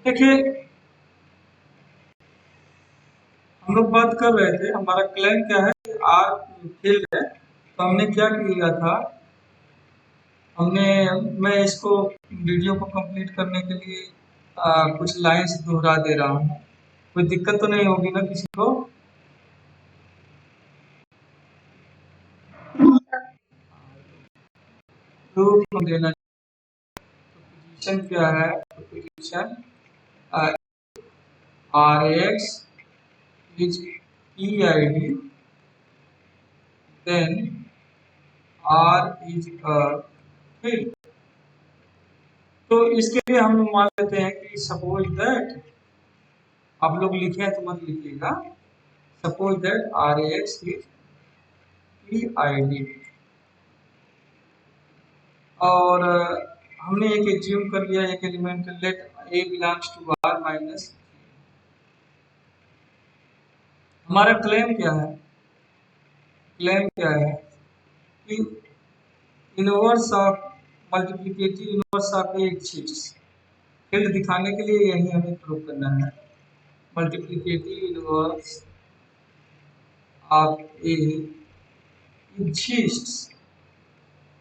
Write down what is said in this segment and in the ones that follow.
देखिए, हम लोग बात कर रहे थे, हमारा क्लेम क्या है कि आर फील्ड है। तो हमने क्या किया था, हमने मैं इसको वीडियो को कंप्लीट करने के लिए कुछ लाइंस दोहरा दे रहा हूँ। कोई दिक्कत तो नहीं होगी ना किसी को? प्रूफ देना। पोजीशन क्या है? Position R x is E I D, then R is a field. तो इसके लिए हम मान लेते हैं कि सपोज दैट, आप लोग लिखे तो मत लिखिएगा, suppose that R x is E I D, और हमने एक एज्यूम कर लिया, एक element let A belongs to R minus. हमारा क्लेम क्या है? क्लेम क्या है कि inverse of multiplicative inverse of A exists. Field दिखाने के लिए यही हमें प्रूव करना है। Multiplicative inverse of A exists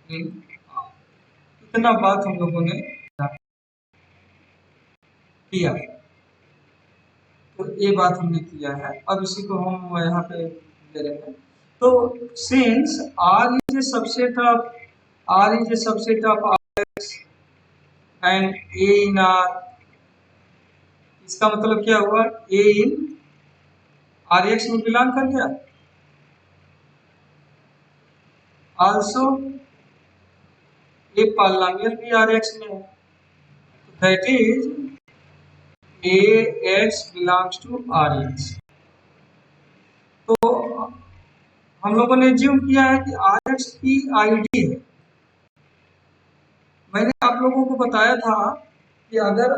in, इतना बात हम लोगों ने किया। तो ये बात हमने किया है, अब इसी को हम यहाँ पे ले रहे हैं। तो since R is a subset of, R is a subset of R x and a in R, इसका मतलब क्या हुआ? ए इन आर एक्स में बिलोंग कर गया। आल्सो ए पॉलिनोमियल भी आर एक्स में है, that is a x belongs to R x. तो हम लोगों ने एज्यूम किया है कि आर एक्स की आईडी है। मैंने आप लोगों को बताया था कि अगर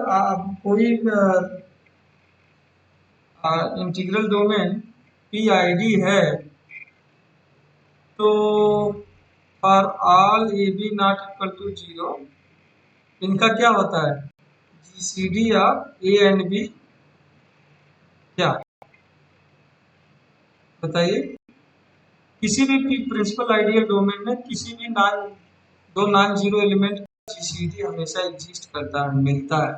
कोई integral domain P I D है, तो for all A B not equal to 0, इनका क्या होता है? G C D of A and B क्या? बताइए। किसी भी प्रिंसिपल आइडियल डोमेन में किसी भी दो नॉन जीरो एलिमेंट का जीसीडी हमेशा एग्जिस्ट करता है, मिलता है।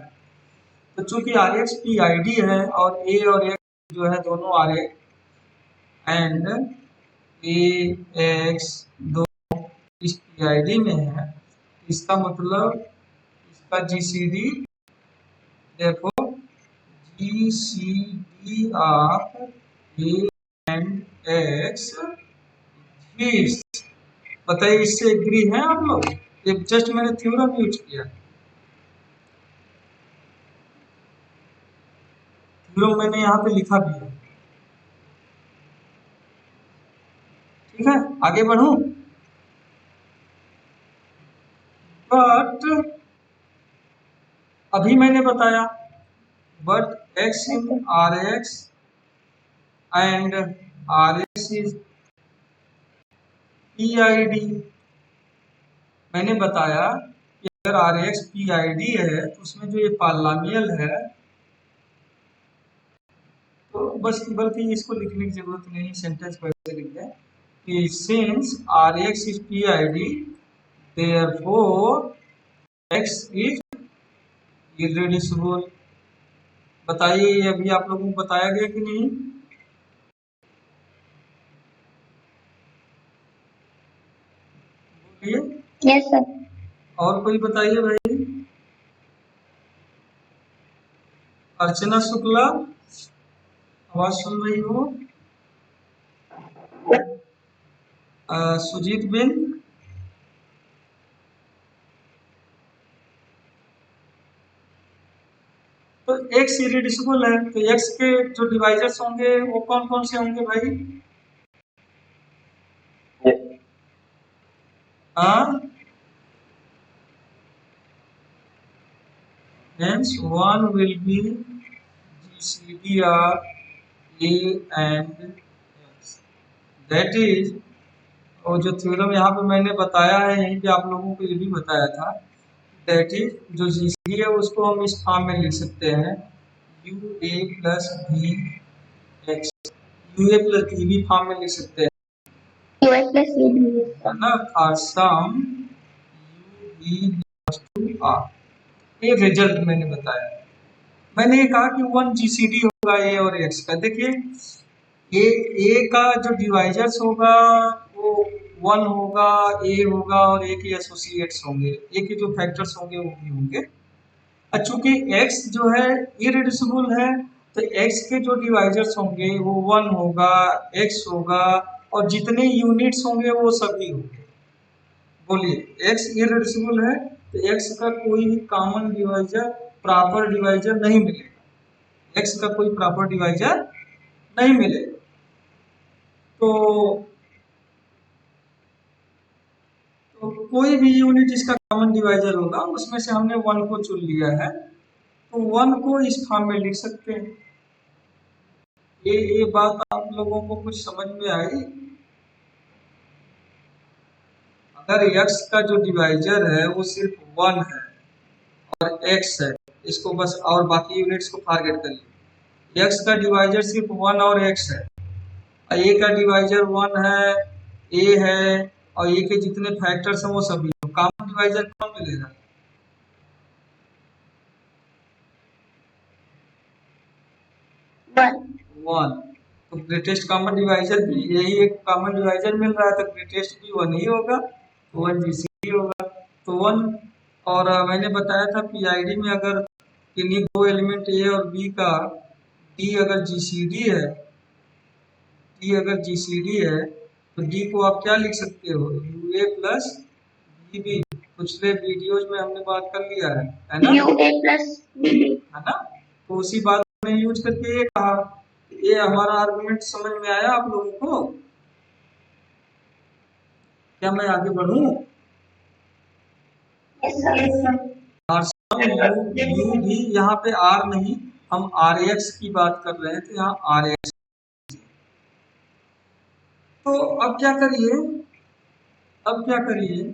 तो चूंकि R x P I D है और एक्स जो है दोनों R x and a x दोनों इस पी आई डी में है, इसका मतलब इसका जी सी डी, देखो, G C D of A and X, बताइए इससे एग्री हैं आप लोग? ये जस्ट मैंने थ्योरम यूज किया, थ्योरम मैंने यहाँ पे लिखा भी है। ठीक है, आगे बढ़ूं। बट अभी मैंने बताया, but x in R x and R x is P I D. मैंने बताया कि अगर R x P I D है तो उसमें जो ये पॉलिनोमियल है, तो बस बल्कि इसको लिखने की जरूरत नहीं, सेंटेंस वैसे लिख दें कि since R x is P I D, therefore X is irreducible. बताइए, ये अभी आप लोगों को बताया गया कि नहीं? Yes sir. और कोई बताइए भाई। अर्चना शुक्ला, आवाज सुन रही हो? सुजीत बिन, तो एक्स इररेड्यूसिबल है, तो एक्स के जो डिवाइजर्स होंगे वो कौन कौन से होंगे भाई? हाँ, hence one will be GCD of A and X, that is, और जो थ्योरम यहाँ पे मैंने बताया है, यहीं पे आप लोगों को ये भी बताया था, दैट इज जो जीसीडी है उसको हम इस फॉर्म में लिख सकते हैं u a plus B x, u a plus b भी फॉर्म में लिख सकते हैं, u a plus c b है ना, for some u b belongs to R. ये रिजल्ट मैंने बताया। मैंने ये कहा कि वन जीसीडी होगा ए और एक्स का। देखिए ए का जो डिवाइजर्स होगा वो वन होगा, ए होगा और ए के एसोसिएट्स होंगे, ए के जो फैक्टर्स होंगे वो भी होंगे। और चूंकि एक्स जो है इरेड्यूसिबल है तो एक्स के जो डिवाइजर्स होंगे वो वन होगा, एक्स होगा और जितने यूनिट्स होंगे वो सभी होंगे। बोलिए एक्स इरेड्यूसिबल है तो एक्स का कोई भी कॉमन डिवाइजर, प्रॉपर डिवाइजर नहीं मिलेगा, एक्स का कोई प्रॉपर डिवाइजर नहीं मिलेगा। तो कोई भी यूनिट इसका कॉमन डिवाइजर होगा उसमें से हमने वन को चुन लिया है तो वन को इस फॉर्म में लिख सकते हैं। ये बात आप लोगों को कुछ समझ में आई? अगर x का जो डिवाइजर है वो सिर्फ वन है और x है, इसको बस और बाकी यूनिट्स को फॉरगेट करिए, x का डिवाइजर सिर्फ वन और x है, a का डिवाइजर वन है, a है और a के जितने फैक्टर्स हैं वो सभी, कॉमन डिवाइजर कौन मिलेगा? वन। तो ग्रेटेस्ट कॉमन डिवाइजर भी यही एक कॉमन डिवाइजर मिल रहा है तो ग्रेटेस्ट भी वन ही होगा, तो वन जीसीडी होगा। तो वन और मैंने बताया था पीआईडी में अगर किन्हीं दो एलिमेंट ए और बी का डी अगर जीसीडी है, डी अगर जीसीडी है तो डी को आप क्या लिख सकते हो, u a plus b b. पिछले वीडियोज में हमने बात कर लिया है ना, u a plus b b, है ना। तो उसी बात में यूज करके ये कहा, ये हमारा आर्गुमेंट समझ में आया आप लोगों को? क्या मैं आगे बढ़ूं? और सम यू भी, यहाँ पे आर नहीं, हम आर एक्स की बात कर रहे हैं तो यहाँ आर एक्स। तो अब क्या करिए, अब क्या करिए,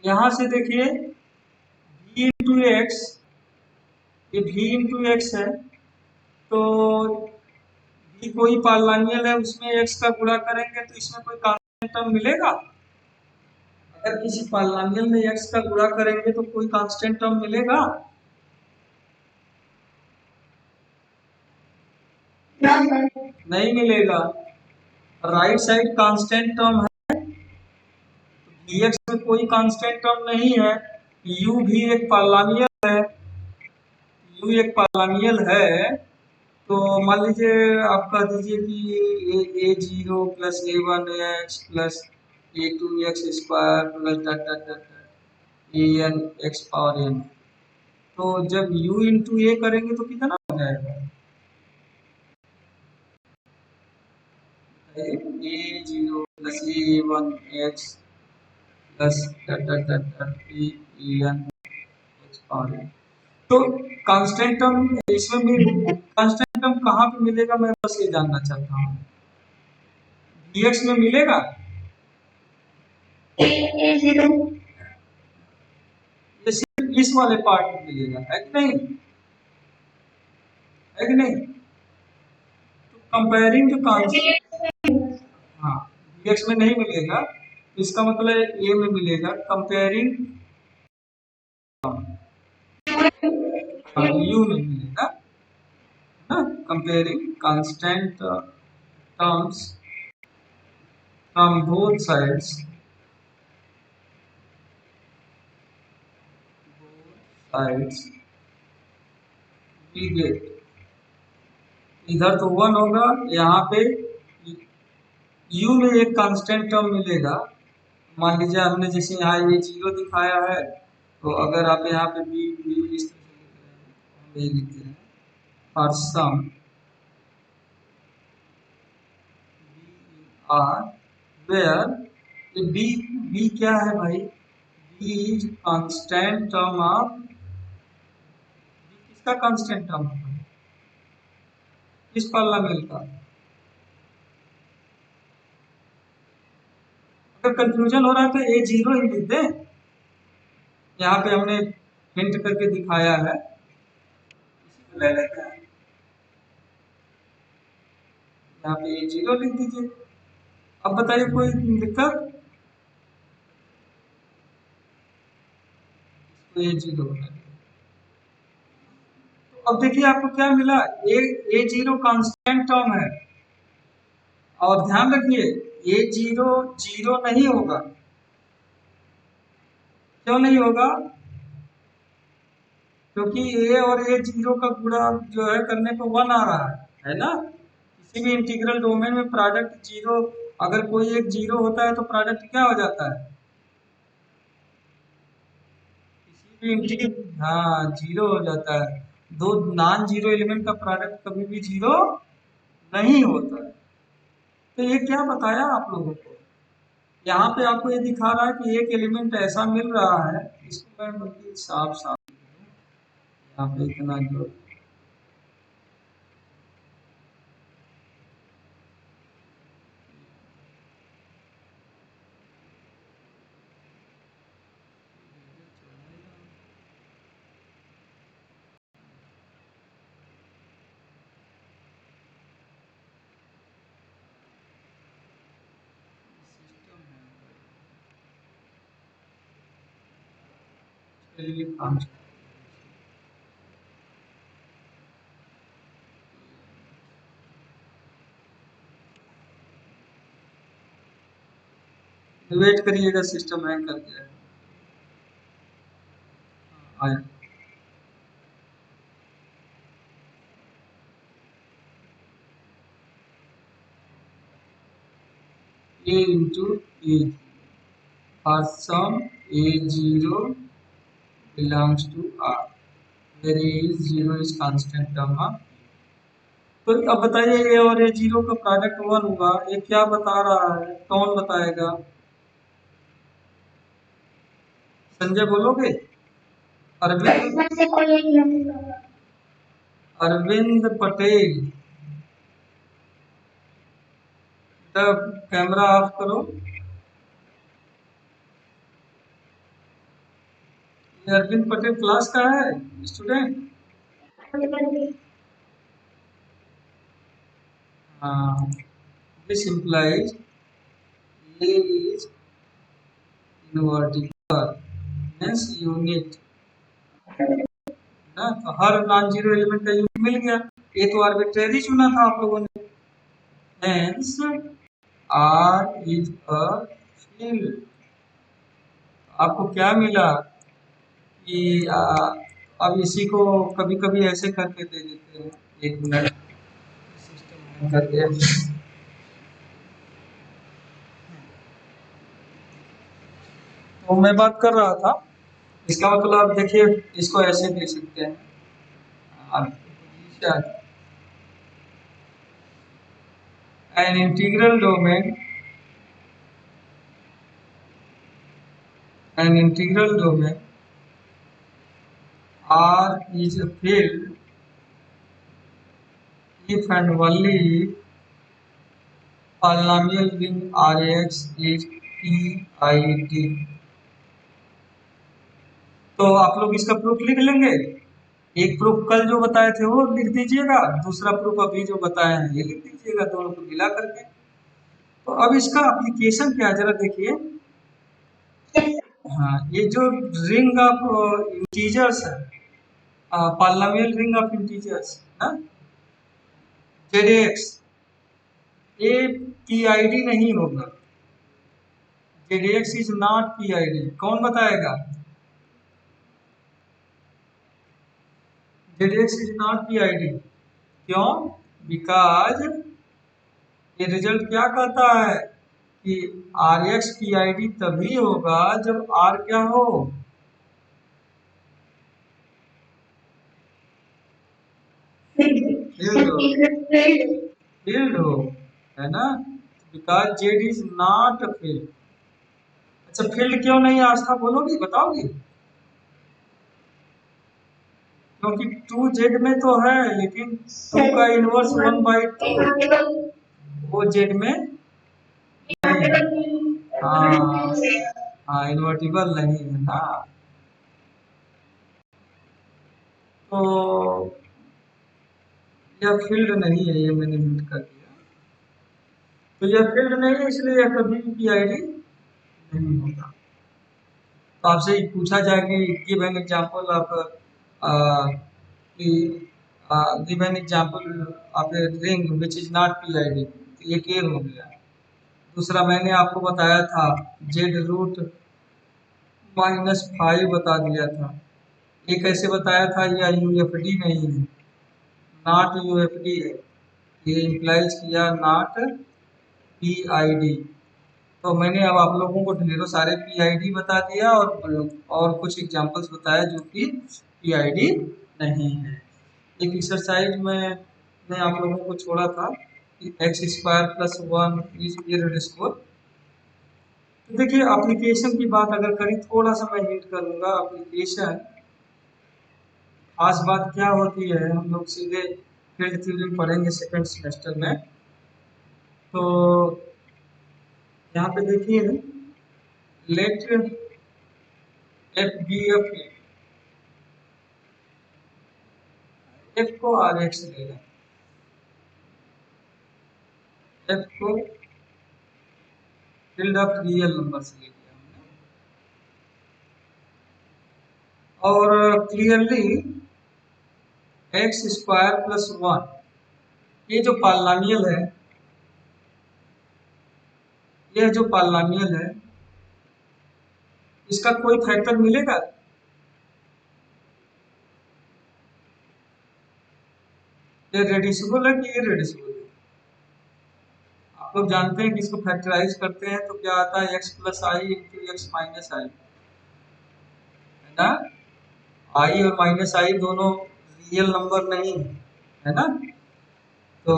यहाँ से देखिए v इंटू एक्स, ये v इंटू एक्स है तो v कोई पॉलिनोमियल है उसमें x का गुणा करेंगे तो इसमें कोई कांस्टेंट टर्म मिलेगा? अगर किसी पॉलिनोमियल में x का गुणा करेंगे तो कोई कांस्टेंट टर्म मिलेगा? नहीं मिलेगा। राइट साइड कांस्टेंट टर्म है, dx में कोई कांस्टेंट टर्म नहीं है, u भी एक पॉलिनोमियल है, u एक पॉलिनोमियल है। तो मान लीजिए आप कह दीजिए कि a0 plus a1 x plus a2 x square plus dot dot dot an x power n। तो जब u इंटू ए करेंगे तो कितना हो जाएगा? a0 plus a1 x plus dot dot dot dot an x power n। तो constant term इसमें भी, कांस्टेंट टर्म कहाँ पे मिलेगा मैं बस ये जानना चाहता हूँ, dx में मिलेगा? a0 ये सिर्फ इस वाले पार्ट में मिलेगा, है कि नहीं, है कि नहीं? तो कंपेयरिंग जो कांस्टेंट, हाँ dx में नहीं मिलेगा तो इसका मतलब a में मिलेगा। कंपेयरिंग u में मिलेगा ना, comparing constant terms from both sides, sides we get, इधर तो वन होगा, यहाँ पे u में एक कांस्टेंट टर्म मिलेगा। मान लीजिए हमने जैसे यहाँ ये जीरो दिखाया है तो अगर आप यहाँ पे बी बी इस तरह से लिख रहे हैं, हम यही लिखते हैं फॉर सम आर वेयर, ये बी, बी क्या है भाई, b is constant term of, किसका कांस्टेंट टर्म है, किस पॉलिनोमियल का? अगर कंफ्यूजन हो रहा है तो ए जीरो ही लिख दे। यहाँ पे हमने हिंट करके दिखाया है, इसी को ले लेते हैं। यहाँ पे ए जीरो लिख दीजिए। अब बताइए कोई दिक्कत? तो ए जीरो बना दिया। तो अब देखिए आपको क्या मिला, ए जीरो कांस्टेंट टर्म है। और ध्यान रखिए ए जीरो जीरो नहीं होगा। क्यों नहीं होगा? क्योंकि ए और ए जीरो का गुणा जो है करने को वन आ रहा है ना। किसी भी इंटीग्रल डोमेन में प्रोडक्ट जीरो, अगर कोई एक जीरो होता है तो प्रोडक्ट क्या हो जाता है? किसी भी इंटीग्रल, हाँ जीरो हो जाता है। दो नॉन जीरो एलिमेंट का प्रोडक्ट कभी भी जीरो नहीं होता है। तो ये क्या बताया आप लोगों को? यहाँ पे आपको ये दिखा रहा है कि एक एलिमेंट ऐसा मिल रहा है, इसको मैं बल्कि साफ साफ यहाँ पे इतना जो काम वेट करिएगा, सिस्टम हैंग कर गया है। आया। A into A for sum A0 belongs to R where A is 0 is constant term of। तो अब बताइए ए और ए जीरो का प्रोडक्ट वन होगा, ये क्या बता रहा है? कौन बताएगा? संजय बोलोगे? अरविंद, इसमें से कोई एक नहीं। अरविंद पटेल, तब कैमरा ऑफ करो। ये अरविंद पटेल क्लास का है स्टूडेंट? हाँ, this implies A is invertible means unit ना। तो हर नॉन जीरो एलिमेंट का यूनिट मिल गया। ये तो आर्बिट्रेरी चुना था आप लोगों ने। Hence R is a field। आपको क्या मिला कि अब इसी को कभी कभी ऐसे करके दे देते हैं। एक मिनट, सिस्टम करके तो मैं बात कर रहा था, इसका मतलब देखिए इसको ऐसे दे सकते हैं। an integral domain R is a field if and only polynomial ring Rx is PID। तो आप लोग इसका प्रूफ लिख लेंगे। एक प्रूफ कल जो बताए थे वो लिख दीजिएगा, दूसरा प्रूफ अभी जो बताए हैं ये लिख दीजिएगा, दोनों को मिला करके। तो अब इसका एप्लीकेशन क्या है जरा देखिए। हाँ, ये जो रिंग ऑफ इंटीजर्स है, पॉलिनोमियल रिंग ऑफ इंटीजर्स ना, जेडएक्स, ये पीआईडी नहीं होगा। ZX is not PID. कौन बताएगा? ZX is not PID. क्यों? बिकॉज ये रिजल्ट क्या कहता है कि आर एक्स पीआईडी तभी होगा जब आर क्या हो? फील्ड हो, है ना। Because Z is not a field. अच्छा, फील्ड क्यों नहीं? आस्था बोलोगी, बताओगी? क्योंकि टू जेड में तो है, लेकिन टू का इनवर्स 1/2 वो जेड में नहीं है। हाँ हाँ, इन्वर्टिबल नहीं है ना। तो यह फील्ड नहीं है, ये मैंने हिंट कर दिया। तो यह फील्ड नहीं है, इसलिए यह कभी भी पीआईडी नहीं होगा। तो आपसे पूछा जाए कि give an example of give an example of a ring which is not PID, तो ये क्लियर हो गया। दूसरा मैंने आपको बताया था जेड रूट -5 बता दिया था। ये कैसे बताया था? यह यूएफडी नहीं है, नॉट यूएफडी है, ये इम्प्लाइज किया नॉट पीआईडी। तो मैंने अब आप लोगों को ढेरों सारे पीआईडी बता दिया और कुछ एग्जांपल्स बताया जो कि पीआईडी नहीं है। एक एक्सरसाइज में मैं आप लोगों को छोड़ा था कि x² + 1 इज इररेडुसिबल। तो देखिए एप्लीकेशन की बात अगर करें, थोड़ा सा मैं हिंट करूंगा। एप्लीकेशन खास बात क्या होती है, हम लोग सीधे फील्ड थ्योरी पढ़ेंगे सेकंड सेमेस्टर में। तो यहाँ पे देखिए, let F be F F को आर एक्स ले लें, एफ को फील्ड ऑफ रियल नंबर से ले लिया हमने। और क्लियरली x² + 1, ये जो पॉलिनॉमियल है, यह जो पॉलिनॉमियल है, इसका कोई फैक्टर मिलेगा? ये रेड्यूसिबल है कि इररेड्यूसिबल है? आप लोग जानते हैं कि इसको फैक्टराइज करते हैं तो क्या आता है? x + i × x - i, है ना। आई और -i दोनों रियल नंबर नहीं है ना। तो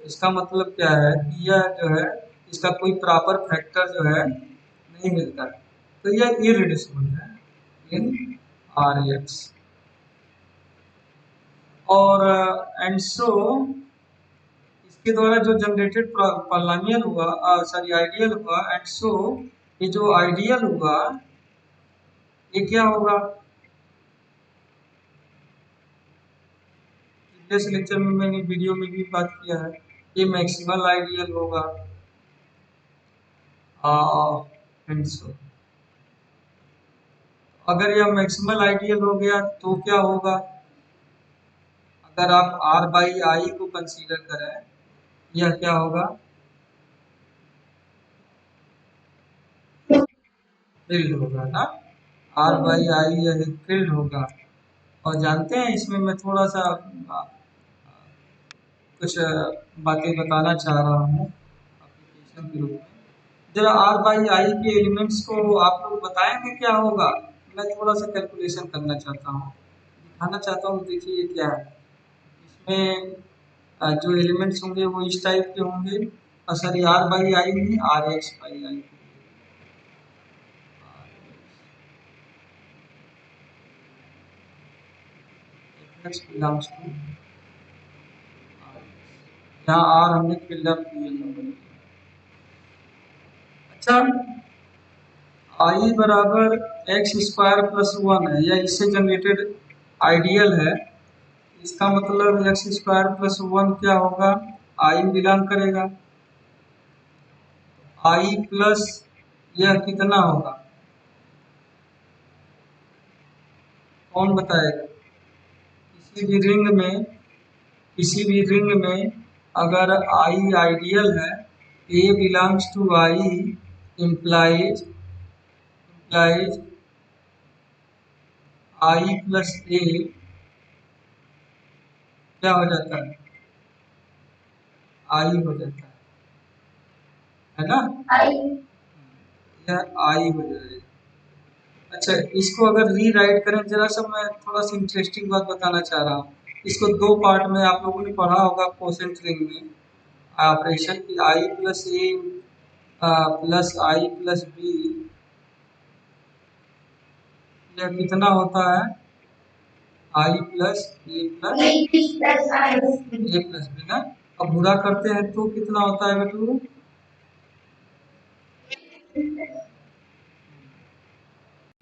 इसका मतलब क्या है कि यह जो है, इसका कोई प्रॉपर फैक्टर जो है नहीं मिलता है, तो यह इररेड्यूसिबल है इन आर एक्स। और एंड सो इसके द्वारा जो जनरेटेड पॉलिनॉमियल हुआ, सॉरी आइडियल हुआ, एंड सो ये जो आइडियल हुआ, ये क्या होगा? प्रीवियस लेक्चर में मैंने वीडियो में भी बात किया है, ये मैक्सिमल आइडियल होगा। एंड सो अगर यह मैक्सिमल आइडियल हो गया तो क्या होगा? अगर आप r/i को कंसीडर करें, यह क्या होगा? फील्ड होगा ना। r/i यह एक फील्ड होगा। और जानते हैं, इसमें मैं थोड़ा सा कुछ बातें बताना चाह रहा हूँ एप्लीकेशन के रूप में। जरा r/i के एलिमेंट्स को आप लोग बताएंगे क्या होगा? मैं थोड़ा सा कैलकुलेशन करना चाहता हूँ, दिखाना चाहता हूँ। देखिए ये क्या है, इसमें जो एलिमेंट्स होंगे वो इस टाइप के होंगे। सॉरी, r/i नहीं, rx/i। x बिलोंग्स टू, यहाँ r हमने फील्ड ऑफ रियल नंबर लिया। अच्छा, i बराबर x² + 1 है, या इससे जनरेटेड आइडियल है। इसका मतलब x² + 1 क्या होगा? i बिलोंग करेगा। i प्लस यह कितना होगा? कौन बताएगा? किसी भी रिंग में, किसी भी रिंग में अगर i आइडियल है, a belongs to i implies i plus a क्या हो जाता है? i हो जाता है ना। आई यह i हो जाएगा। अच्छा, इसको अगर रीराइट करें, जरा सा मैं थोड़ा सा इंटरेस्टिंग बात बताना चाह रहा हूँ। इसको दो पार्ट में आप लोगों ने पढ़ा होगा कोसेंट रिंग में, ऑपरेशन की i plus a plus i plus b, यह कितना होता है? i plus a plus i plus b ना। अब बुरा करते हैं तो कितना होता है बेटू?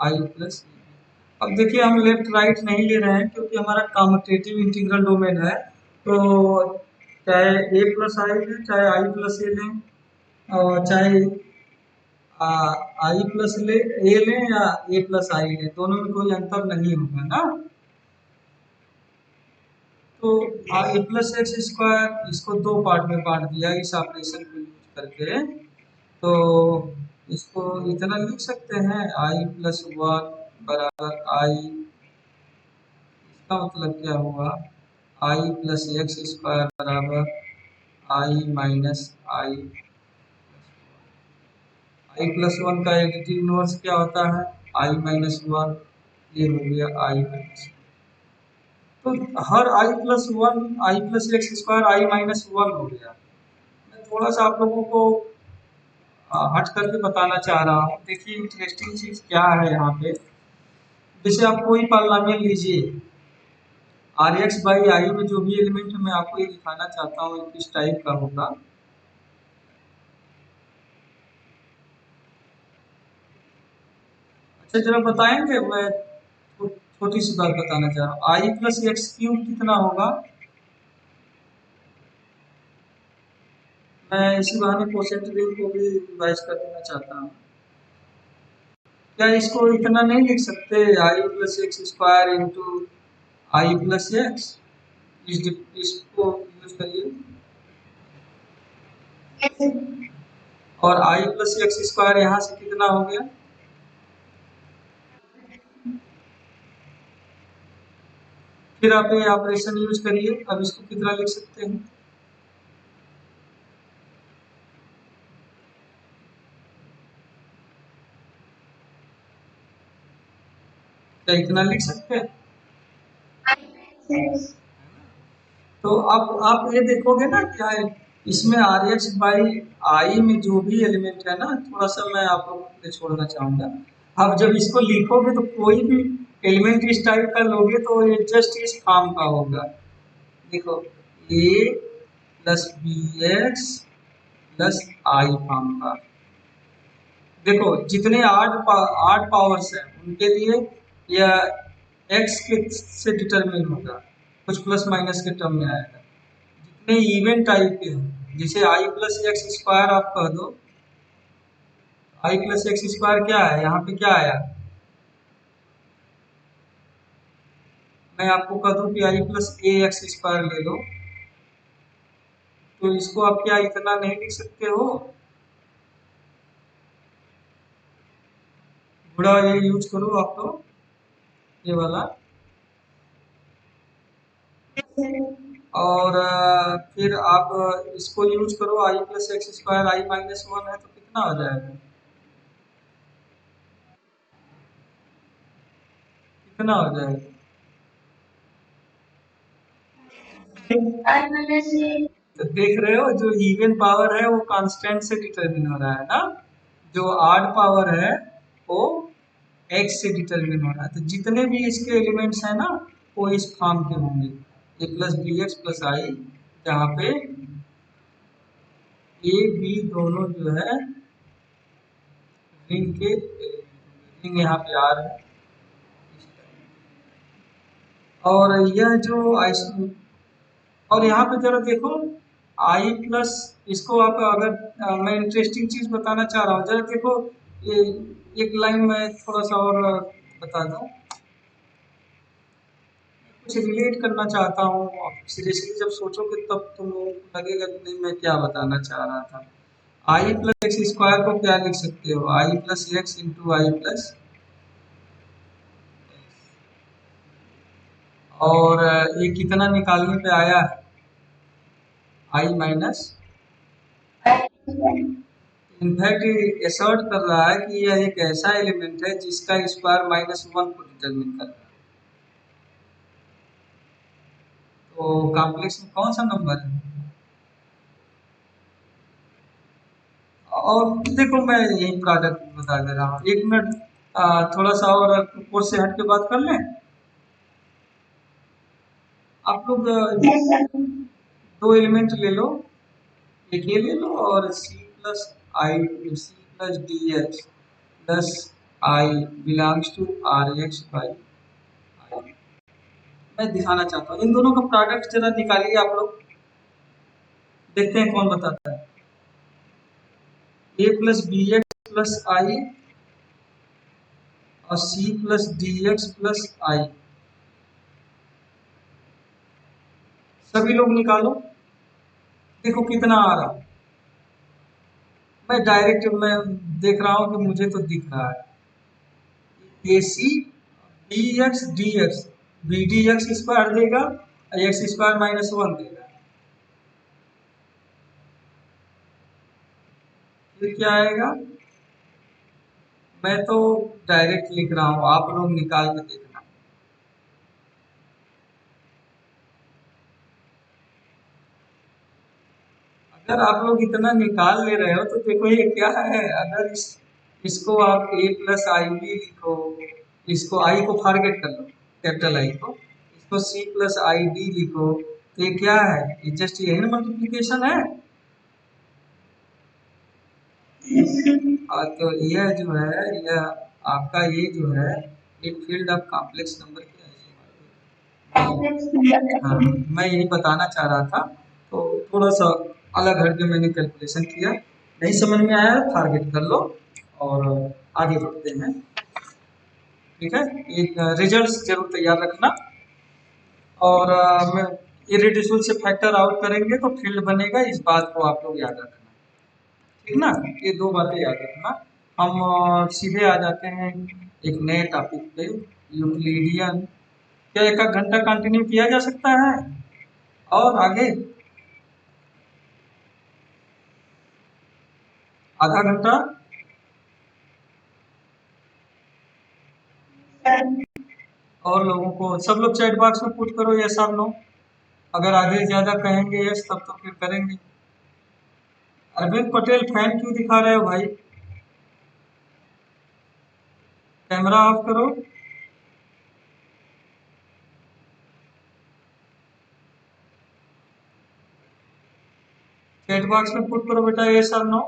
आई प्लस। अब देखिए हम लेफ्ट राइट नहीं ले रहे हैं क्योंकि हमारा कॉम्यूटेटिव इंटीग्रल डोमेन है, तो चाहे ए प्लस आई लें चाहे आई प्लस ए लें, और चाहे आई प्लस ले ए लें या ए प्लस आई लें, दोनों में कोई अंतर नहीं होगा ना। तो ए प्लस एक्स स्क्वायर इसको दो पार्ट में बांट दिया इस ऑपरेशन को यूज करके, तो इसको इतना लिख सकते हैं आई प्लस वन बराबर आई, इसका मतलब क्या हुआ आई प्लस एक्स स्क्वायर बराबर आई माइनस आई। आई प्लस वन का एडिटिव इनवर्स क्या होता है आई माइनस वन, ये हो गया आई माइनस। तो हर आई प्लस वन आई प्लस एक्स स्क्वायर आई माइनस वन हो गया। मैं थोड़ा सा आप लोगों को हट करके बताना चाह रहा हूँ। देखिए इंटरेस्टिंग चीज क्या है यहाँ पे, जैसे आप कोई पॉलिनोमियल लीजिए, आर एक्स बाई आई में जो भी एलिमेंट है, मैं आपको ये दिखाना चाहता हूँ किस टाइप का होगा। अच्छा जरा बताएंगे, मैं छोटी सी बात बताना चाह रहा हूँ, आई प्लस एक्स क्यूब कितना होगा। मैं इसी बहाने क्वेश्चन रिंग को भी रिवाइज कर देना चाहता हूँ। क्या इसको इतना नहीं लिख सकते आई प्लस एक्स स्क्वायर इंटू आई प्लस एक्स, इसको यूज करिए, और आई प्लस एक्स स्क्वायर यहाँ से कितना हो गया, फिर आप ये ऑपरेशन यूज करिए, अब इसको कितना लिख सकते हैं, क्या इतना लिख सकते हैं। तो अब आप ये देखोगे ना क्या है इसमें आर एक्स बाई आई में जो भी एलिमेंट है ना, थोड़ा सा मैं आप लोगों को छोड़ना चाहूंगा। अब जब इसको लिखोगे तो कोई भी एलिमेंट इस टाइप का लोगे तो ये जस्ट इस फॉर्म का होगा। देखो A plus B X plus I form का। देखो जितने आठ पावर्स हैं उनके लिए यह एक्स के से डिटरमिन होगा, कुछ प्लस माइनस के टर्म में आएगा। जितने इवन टाइप के हैं, जैसे आई प्लस एक्स स्क्वायर आप कह दो, आई प्लस एक्स स्क्वायर क्या है, यहाँ पे क्या आया, मैं आपको कह दूं कि आई प्लस ए एक्स स्क्वायर ले लो, तो इसको आप क्या इतना नहीं लिख सकते हो, थोड़ा ये यूज करो आप लोग, ये वाला। और फिर आप इसको यूज करो आई प्लस एक्स स्क्वायर आई माइनस वन है तो कितना हो जाएगा, कितना हो जाएगा, तो देख रहे हो जो इवन पावर है वो कांस्टेंट से डिटरमिन हो रहा है ना, जो आड पावर है वो एक्स से डिटरमिन हो रहा है। तो जितने भी इसके एलिमेंट्स हैं ना वो इस फॉर्म के होंगे, ए प्लस बी एक्स प्लस आई, जहाँ पे ए बी दोनों जो है रिंग के रिंग यहाँ पे आ रहा है। और यह जो और यहाँ पे जरा देखो आई प्लस, इसको आप अगर मैं इंटरेस्टिंग चीज बताना चाह रहा हूँ, जरा देखो ये एक लाइन में थोड़ा सा और बता दूं, कुछ रिलेट करना चाहता हूँ। सीरियसली जब सोचोगे तब तुम लोगों को लगेगा कि नहीं मैं क्या बताना चाह रहा था। आई प्लस एक्स स्क्वायर को क्या लिख सकते हो, आई प्लस एक्स इंटू आई प्लस, और ये कितना निकालने पे आया है आई माइनस, इनफैक्ट असर्ट कर रहा है कि यह एक ऐसा एलिमेंट है जिसका स्क्वायर माइनस वन को डिटरमिन कर रहा है। तो कॉम्प्लेक्स में कौन सा नंबर है, और देखो मैं यही प्रोडक्ट बता दे रहा हूँ, एक मिनट थोड़ा सा और कोर्स से हट के बात कर लें। आप लोग दो एलिमेंट ले लो, एक ये ले लो और सी plus i c plus D x plus i belongs to R x by i. मैं दिखाना चाहता हूँ इन दोनों का प्रोडक्ट जरा निकालिए आप लोग, देखते हैं कौन बताता है। A plus B X plus I और सी plus D x plus I, सभी लोग निकालो, देखो कितना आ रहा है। मैं डायरेक्ट मैं देख रहा हूँ कि मुझे तो दिख रहा है A C B X D X, B D X square देगा और एक्स स्क्वायर माइनस वन देगा, फिर क्या आएगा। मैं तो डायरेक्ट लिख रहा हूँ, आप लोग निकाल के देखना। अगर आप लोग इतना निकाल ले रहे हो तो देखो ये क्या है। अगर इसको आप ए प्लस आई बी लिखो, इसको आई को फॉरगेट कर लो, कैपिटल आई को, इसको सी प्लस आई डी लिखो, तो ये क्या है, ये जस्ट यही मल्टीप्लीकेशन है। तो यह जो है, यह आपका ये जो है, ये फील्ड ऑफ कॉम्प्लेक्स नंबर क्या है। हाँ, मैं यही बताना चाह रहा था, तो थोड़ा सा अलग हट के मैंने कैलकुलेशन किया, नहीं समझ में आया टारगेट कर लो और आगे बढ़ते हैं। ठीक है, एक रिजल्ट्स जरूर तैयार रखना, और इरेड्यूसिबल से फैक्टर आउट करेंगे तो फील्ड बनेगा, इस बात को आप लोग याद रखना। ठीक ना, ये दो बातें याद रखना। हम सीधे आ जाते हैं एक नए टॉपिक पे, यूक्लिडियन। क्या एक आध घंटा कंटिन्यू किया जा सकता है और आगे आधा घंटा? और लोगों को, सब लोग चैट बॉक्स में पुट करो यस और नो, अगर आधे ज्यादा कहेंगे यस तब तो फिर करेंगे। अरविंद पटेल फैन क्यों दिखा रहे हो भाई, कैमरा ऑफ करो। चैट बॉक्स में पुट करो बेटा यस और नो।